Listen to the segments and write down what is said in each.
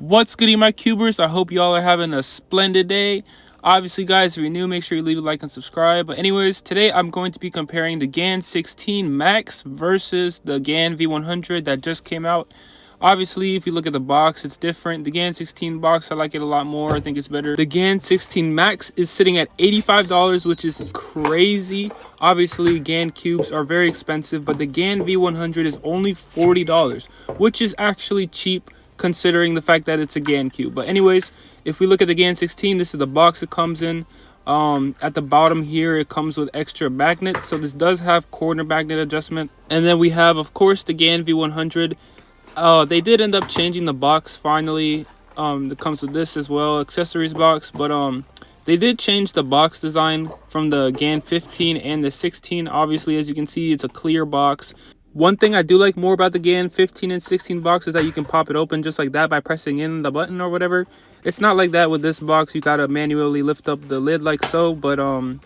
What's good, my cubers? I hope y'all are having a splendid day. Obviously, guys, if you're new, make sure you leave a like and subscribe. But anyways, today I'm going to be comparing the Gan 16 Max versus the Gan V100 that just came out. Obviously, if you look at the box, it's different. The Gan 16 box, I like it a lot more. I think it's better. The Gan 16 Max is sitting at $85, which is crazy. Obviously, Gan cubes are very expensive, but the Gan V100 is only $40, which is actually cheap considering the fact that it's a Gan cube. But anyways, if we look at the Gan 16, this is the box it comes in. At the bottom here, it comes with extra magnets, so this does have corner magnet adjustment. And then we have, of course, the Gan V100. They did end up changing the box finally. It comes with this as well, accessories box, but they did change the box design from the Gan 15 and the 16. Obviously, as you can see, it's a clear box. One thing I do like more about the Gan 15 and 16 box is that you can pop it open just like that by pressing in the button or whatever. It's not like that with this box. You gotta manually lift up the lid like so, but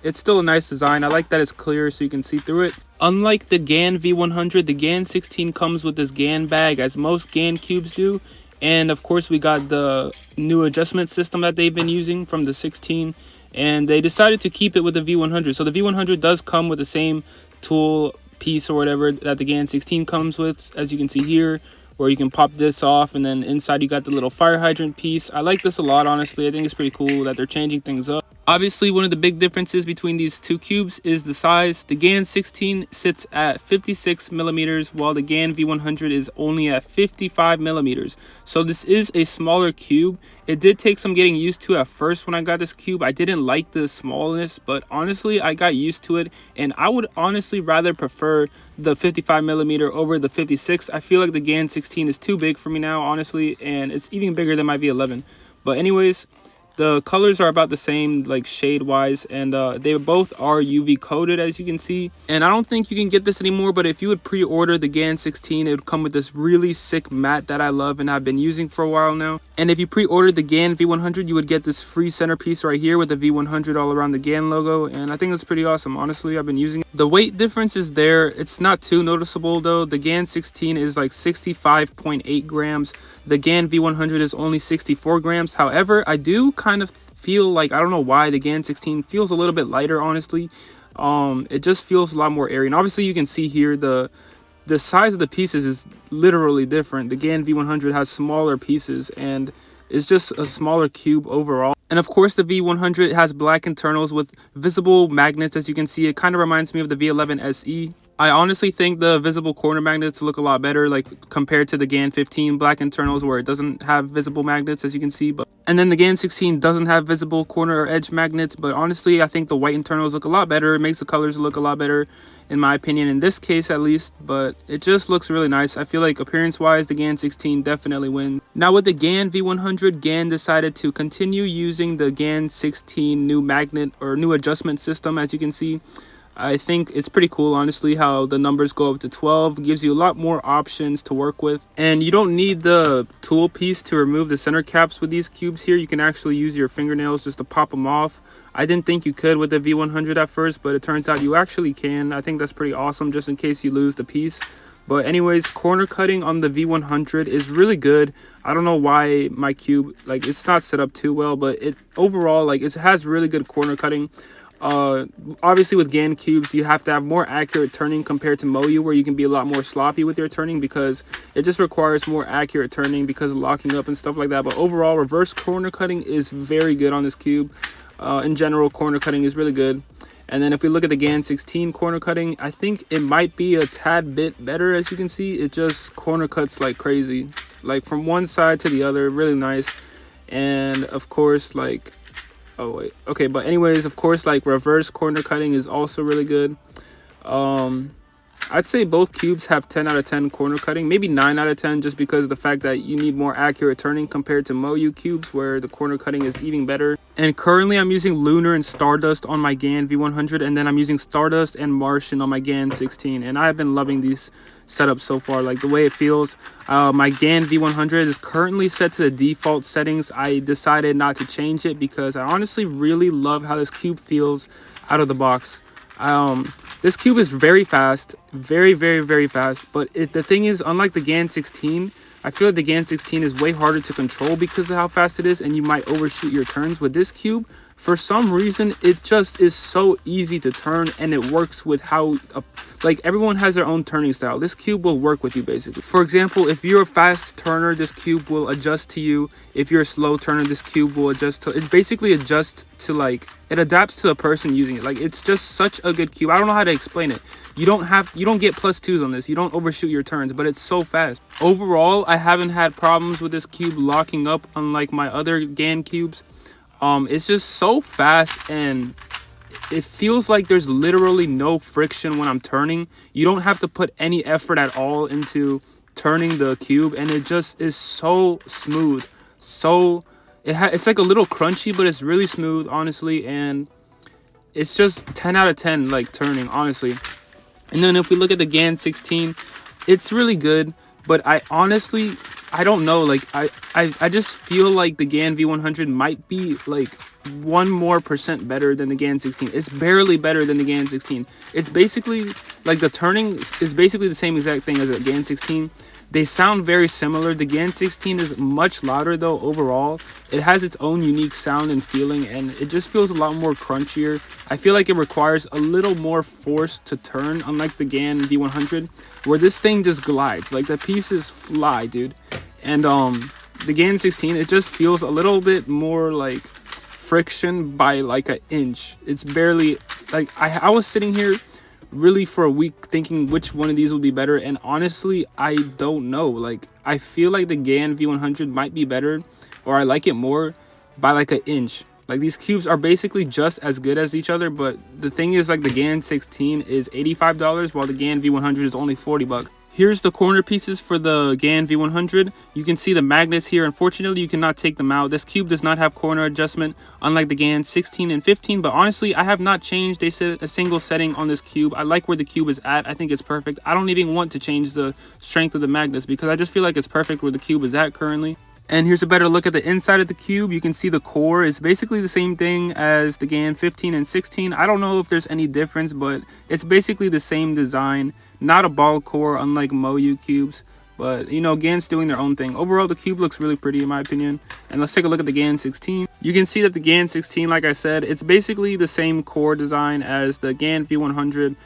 it's still a nice design. I like that it's clear so you can see through it. Unlike the Gan V100, the Gan 16 comes with this Gan bag, as most Gan cubes do. And of course, we got the new adjustment system that they've been using from the 16, and they decided to keep it with the V100. So the V100 does come with the same tool piece or whatever that the Gan 16 comes with, as you can see here, where you can pop this off, and then inside you got the little fire hydrant piece. I like this a lot, honestly. I think it's pretty cool that they're changing things up. Obviously, one of the big differences between these two cubes is the size. The Gan 16 sits at 56 millimeters, while the Gan V100 is only at 55 millimeters. So this is a smaller cube. It did take some getting used to at first when I got this cube. I didn't like the smallness, but honestly, I got used to it, and I would honestly rather prefer the 55 millimeter over the 56. I feel like the Gan 16 is too big for me now, honestly, and it's even bigger than my V11. But anyways, the colors are about the same, like shade wise, and they both are UV coated, as you can see. And I don't think you can get this anymore, but if you would pre-order the Gan 16, it would come with this really sick mat that I love and I've been using for a while now. And if you pre-ordered the Gan V100, you would get this free centerpiece right here with the V100 all around the Gan logo, and I think that's pretty awesome. Honestly, I've been using it. The weight difference is there. It's not too noticeable though. The Gan 16 is like 65.8 grams. The Gan V100 is only 64 grams. However, I do kind of feel like, I don't know why, the Gan 16 feels a little bit lighter, honestly. It just feels a lot more airy. And obviously you can see here the size of the pieces is literally different. The Gan V100 has smaller pieces and it's just a smaller cube overall. And of course, the V100 has black internals with visible magnets. As you can see, it kind of reminds me of the V11 SE. I honestly think the visible corner magnets look a lot better, like compared to the Gan 15 black internals where it doesn't have visible magnets, as you can see. And then the Gan 16 doesn't have visible corner or edge magnets, but honestly, I think the white internals look a lot better. It makes the colors look a lot better, in my opinion, in this case at least, but it just looks really nice. I feel like appearance-wise, the Gan 16 definitely wins. Now with the Gan V100, Gan decided to continue using the Gan 16 new magnet or new adjustment system, as you can see. I think it's pretty cool, honestly, how the numbers go up to 12. Gives you a lot more options to work with, and you don't need the tool piece to remove the center caps with these cubes here. You can actually use your fingernails just to pop them off. I didn't think you could with the V100 at first, but it turns out you actually can. I think that's pretty awesome, just in case you lose the piece. But anyways, corner cutting on the V100 is really good. I don't know why my cube, like, it's not set up too well, but it overall, like, it has really good corner cutting. Obviously with Gan cubes, you have to have more accurate turning compared to Moyu, where you can be a lot more sloppy with your turning because it just requires more accurate turning because of locking up and stuff like that. But overall, reverse corner cutting is very good on this cube. In general, corner cutting is really good. And then if we look at the Gan 16 corner cutting, I think it might be a tad bit better. As you can see, it just corner cuts like crazy, like from one side to the other, really nice. And of course, like, oh wait, okay, but anyways, of course, like, reverse corner cutting is also really good. I'd say both cubes have 10 out of 10 corner cutting, maybe 9 out of 10, just because of the fact that you need more accurate turning compared to Moyu cubes, where the corner cutting is even better. And currently I'm using Lunar and Stardust on my Gan V100, and then I'm using Stardust and Martian on my Gan 16, and I've been loving these setups so far, like the way it feels. My Gan V100 is currently set to the default settings. I decided not to change it because I honestly really love how this cube feels out of the box. This cube is very fast, very fast, but the thing is, unlike the Gan 16, I feel like the Gan 16 is way harder to control because of how fast it is, and you might overshoot your turns. With this cube, for some reason, it just is so easy to turn, and it works with how like everyone has their own turning style. This cube will work with you basically. For example, if you're a fast turner, this cube will adjust to you. If you're a slow turner, this cube will adjust to it. Basically adjusts to, like, it adapts to the person using it. Like, it's just such a good cube. I don't know how to explain it. You don't get +2s on this. You don't overshoot your turns, but it's so fast. Overall, I haven't had problems with this cube locking up, unlike my other Gan cubes. It's just so fast, and it feels like there's literally no friction when I'm turning. You don't have to put any effort at all into turning the cube, and it just is so smooth. So it's like a little crunchy, but it's really smooth, honestly, and it's just 10 out of 10, like, turning, honestly. And then if we look at the Gan 16, it's really good, but I don't know, like, I just feel like the Gan V100 might be like 1% more better than the Gan 16. It's barely better than the Gan 16. It's basically like the turning is basically the same exact thing as the Gan 16. They sound very similar. The Gan 16 is much louder though overall. It has its own unique sound and feeling, and it just feels a lot more crunchier. I feel like it requires a little more force to turn, unlike the Gan V100, where this thing just glides. Like, the pieces fly, dude. And the Gan 16, it just feels a little bit more like friction by like an inch. It's barely, like, I was sitting here really for a week thinking which one of these would be better, and honestly I don't know. Like, I feel like the Gan V100 might be better, or I like it more by like an inch. Like, these cubes are basically just as good as each other, but the thing is, like, the Gan 16 is $85 while the Gan V100 is only 40 bucks. Here's the corner pieces for the Gan V100. You can see the magnets here. Unfortunately, you cannot take them out. This cube does not have corner adjustment, unlike the Gan 16 and 15. But honestly, I have not changed a single setting on this cube. I like where the cube is at. I think it's perfect. I don't even want to change the strength of the magnets because I just feel like it's perfect where the cube is at currently. And here's a better look at the inside of the cube. You can see the core is basically the same thing as the Gan 15 and 16. I don't know if there's any difference, but it's basically the same design. Not a ball core, unlike Moyu cubes. But, you know, Gan's doing their own thing. Overall, the cube looks really pretty in my opinion. And let's take a look at the Gan 16. You can see that the Gan 16, like I said, it's basically the same core design as the Gan V100.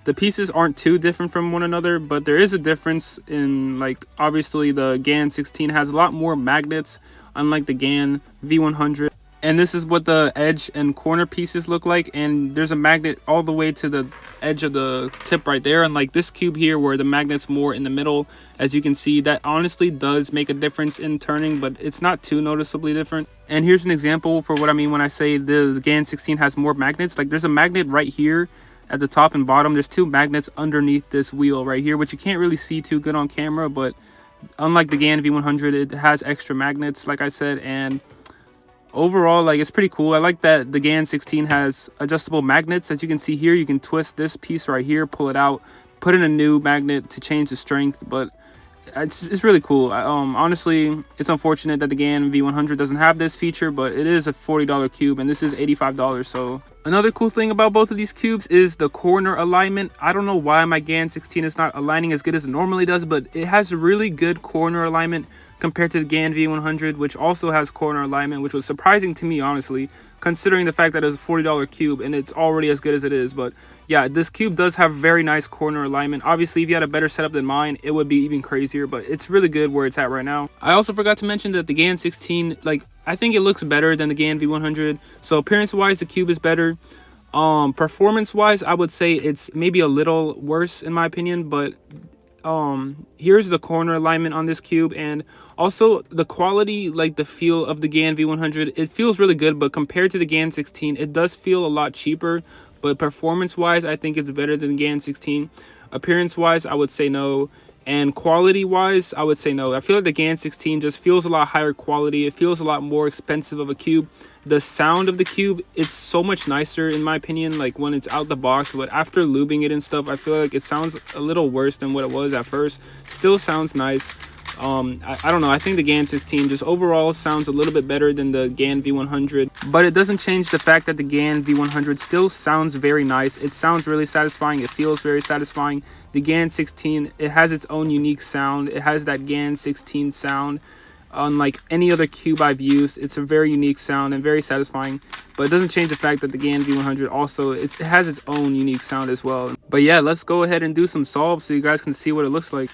The pieces aren't too different from one another, but there is a difference in, like, obviously the Gan 16 has a lot more magnets, unlike the Gan V100. And this is what the edge and corner pieces look like, and there's a magnet all the way to the edge of the tip right there, unlike this cube here where the magnet's more in the middle. As you can see, that honestly does make a difference in turning, but it's not too noticeably different. And here's an example for what I mean when I say the Gan 16 has more magnets. Like, there's a magnet right here at the top and bottom. There's two magnets underneath this wheel right here, which you can't really see too good on camera, but unlike the Gan V100, it has extra magnets, like I said. And overall, like, it's pretty cool. I like that the Gan 16 has adjustable magnets. As you can see here, you can twist this piece right here, pull it out, put in a new magnet to change the strength. But it's really cool. Honestly, it's unfortunate that the Gan V100 doesn't have this feature, but it is a $40 cube, and this is $85. So another cool thing about both of these cubes is the corner alignment. I don't know why my Gan 16 is not aligning as good as it normally does, but it has really good corner alignment compared to the Gan V100, which also has corner alignment, which was surprising to me, honestly, considering the fact that it's a $40 cube and it's already as good as it is. But yeah, this cube does have very nice corner alignment. Obviously, if you had a better setup than mine, it would be even crazier, but it's really good where it's at right now. I also forgot to mention that the Gan 16, like, I think it looks better than the Gan V100. So appearance wise, the cube is better. Performance wise, I would say it's maybe a little worse in my opinion, but here's the corner alignment on this cube, and also the quality, like the feel of the Gan V100, it feels really good, but compared to the Gan 16, it does feel a lot cheaper. But performance wise, I think it's better than the Gan 16. Appearance wise, I would say no, and quality wise, I would say no. I feel like the Gan 16 just feels a lot higher quality. It feels a lot more expensive of a cube. The sound of the cube, it's so much nicer in my opinion, like when it's out the box, but after lubing it and stuff, I feel like it sounds a little worse than what it was at first. Still sounds nice. I don't know, I think the Gan 16 just overall sounds a little bit better than the Gan V100, but it doesn't change the fact that the Gan V100 still sounds very nice. It sounds really satisfying. It feels very satisfying. The Gan 16, it has its own unique sound. It has that Gan 16 sound. Unlike any other cube I've used, it's a very unique sound and very satisfying, but it doesn't change the fact that the Gan V100 also, it has its own unique sound as well. But yeah, let's go ahead and do some solves so you guys can see what it looks like.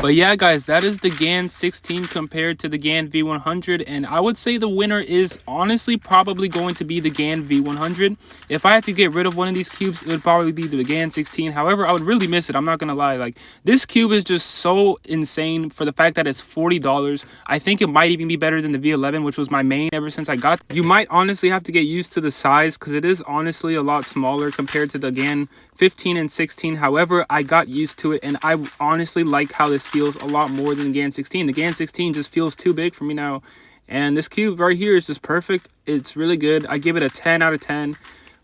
But yeah, guys, that is the Gan 16 compared to the Gan V100, and I would say the winner is honestly probably going to be the Gan V100. If I had to get rid of one of these cubes, it would probably be the Gan 16. However, I would really miss it. I'm not gonna lie. Like, this cube is just so insane for the fact that it's $40. I think it might even be better than the V11, which was my main ever since I got. You might honestly have to get used to the size because it is honestly a lot smaller compared to the Gan 15 and 16. However, I got used to it, and I honestly like how this feels a lot more than the Gan 16. The Gan 16 just feels too big for me now, and this cube right here is just perfect. It's really good. I give it a 10 out of 10.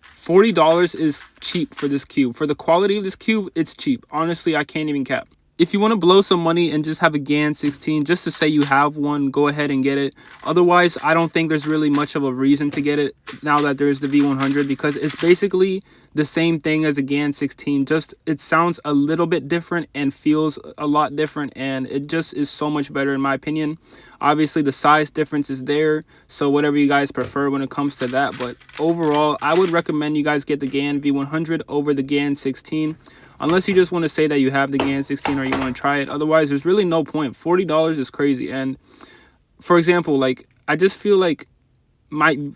$40 is cheap for this cube. For the quality of this cube, it's cheap. Honestly, I can't even cap. If you want to blow some money and just have a Gan 16 just to say you have one, go ahead and get it. Otherwise, I don't think there's really much of a reason to get it now that there's the V100, because it's basically the same thing as a Gan 16, just it sounds a little bit different and feels a lot different, and it just is so much better in my opinion. Obviously, the size difference is there, so whatever you guys prefer when it comes to that, but overall, I would recommend you guys get the Gan V100 over the Gan 16. Unless you just want to say that you have the Gan 16 or you want to try it. Otherwise, there's really no point. $40 is crazy. And for example, like, I just feel like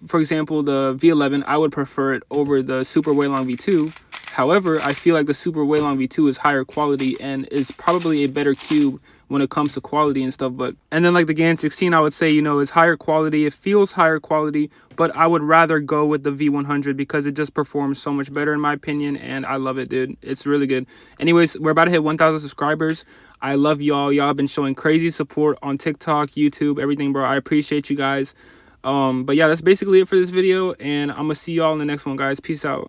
for example, the V11, I would prefer it over the Super Waylong V2. However, I feel like the Super Waylong V2 is higher quality and is probably a better cube when it comes to quality and stuff. And then like the Gan 16, I would say, you know, is higher quality. It feels higher quality, but I would rather go with the V100 because it just performs so much better in my opinion, and I love it, dude. It's really good. Anyways, we're about to hit 1,000 subscribers. I love y'all. Y'all have been showing crazy support on TikTok, YouTube, everything, bro. I appreciate you guys. But yeah, that's basically it for this video, and I'm gonna see y'all in the next one, guys. Peace out.